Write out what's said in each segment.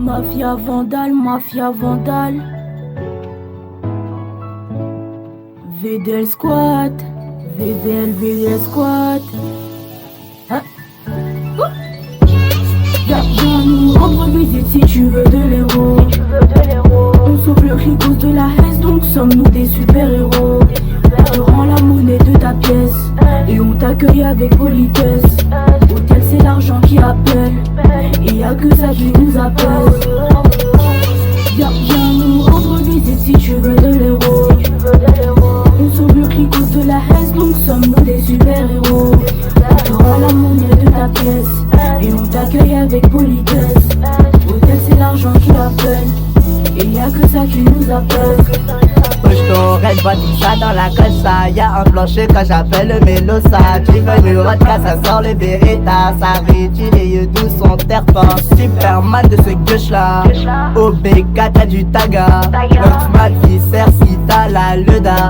Mafia vandale, mafia vandale. VDL squat, VDL squat. Hein? Viens nous rendre visite si tu veux de l'héros. On sauve le clicos de la haine, donc sommes-nous des super-héros. On te rend la monnaie de ta pièce et on t'accueille avec politesse. Hôtel, c'est l'argent qui appelle et y'a que ça qui nous appelle. Viens nous rendre visite si tu veux de l'héros. On sauve le clicos de la haine, donc sommes-nous des super-héros. On te rend la monnaie de ta pièce et on t'accueille avec politesse. Hôtel, c'est l'argent qui appelle et y'a que ça qui nous appelle. Je vois tout ça dans la cossa. Y'a un plancher quand j'appelle le Mélosa. Tu veux le vodka, ça sort le Beretta. Ça rétile les yeux doux sont terpent. Superman de ce gueuche là. OBK t'as du taga. L'Oxman qui sert si t'as la Leda.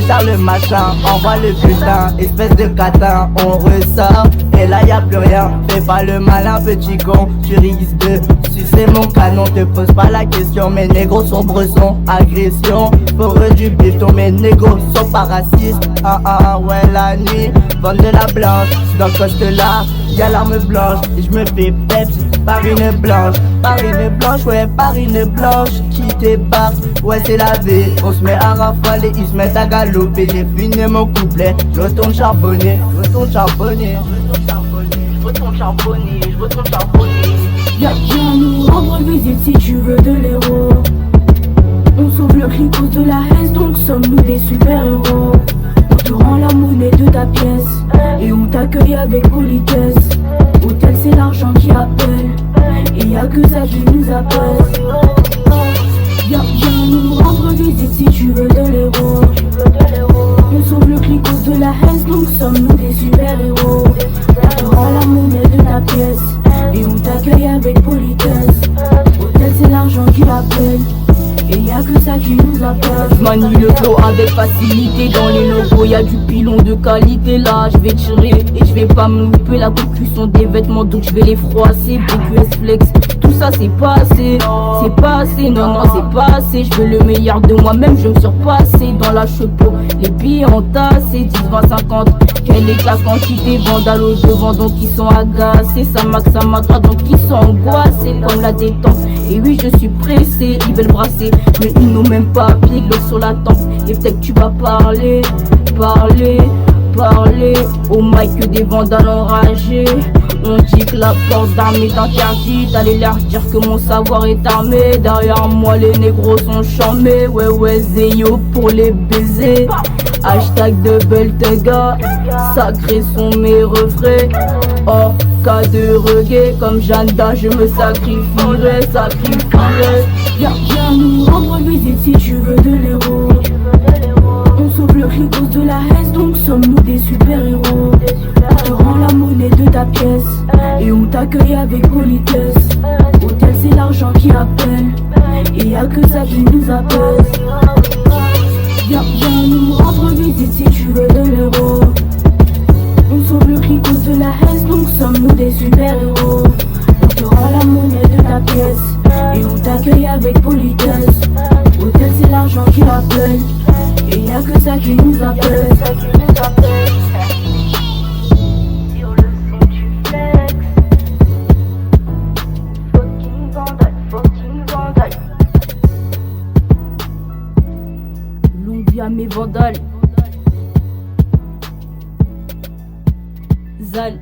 Charle le machin, envoie le putain, espèce de catin, on ressort, et là y'a plus rien, fais pas le malin petit con, tu risques de sucer mon canon, te pose pas la question, mes négros sont bressons, agression, forêt du béton, mes négros sont pas racistes, ouais la nuit, vente de la blanche, dans le coste là, y'a l'arme blanche, et je me fais peps par une blanche, ouais par une blanche, qui débarque, ouais c'est la vie, on se met à rafaler, ils se mettent à galoper, j'ai fini mon couplet, je retourne charbonner, Viens nous rendre visite si tu veux de l'héros. On sauve le clicos de la haine, donc sommes-nous des super-héros. On te rend la monnaie de ta pièce et on t'accueille avec politesse. Hôtel, c'est l'argent qui appelle et y'a que ça qui nous appelle. Viens nous rendre visite si tu veux de l'héros. On sauve le clicos de la haine, donc sommes-nous des super-héros. On te rend la monnaie de ta pièce et on t'accueille avec politesse. Hôtel, c'est l'argent qui appelle et y'a que ça qui nous appelle. Manie le flow avec facilité. Dans les logos y'a du pilon de qualité. Là je vais tirer et je vais pas me louper. La conclusion des vêtements donc je vais les froisser. BQS flex, tout ça c'est pas assez. C'est pas assez, non c'est pas assez. Je veux le meilleur de moi-même, je me surpassé. Dans la chepeau, les billets entassés 10, 20, 50. Quelle est la quantité? Vandale au devant donc ils sont agacés. Ça max à ma droite donc ils sont angoissés. Comme la détente, et oui je suis pressé. Ils veulent brasser mais ils n'ont même pas pied, glock sur la tempe. Et peut-être que tu vas parler au mic que des vandales enragés. On dit que la porte d'armes est interdite. Allez leur dire que mon savoir est armé. Derrière moi les négros sont charmés. Ouais Zeyo pour les baisers. Hashtag double tega. Sacrés sont mes refrains. En cas de reggae comme Janda je me sacrifierai. Viens nous rendre visite si tu veux de l'héros. On sauve le clicos de la haine, donc sommes-nous des super-héros. On te rend la monnaie de ta pièce et on t'accueille avec politesse. Hôtel, c'est l'argent qui appelle et y'a que ça qui nous appelle. Viens nous rendre visite si tu veux de l'héros. On sauve le clicos de la haine, donc sommes-nous des super-héros. On te rend la monnaie de ta pièce et on t'accueille avec politesse. Hôtel, c'est l'argent qui appelle et y'a que ça qui nous appelle. Sur le son tu flex. Fucking vandale. Longue vie à mes vandales. Zal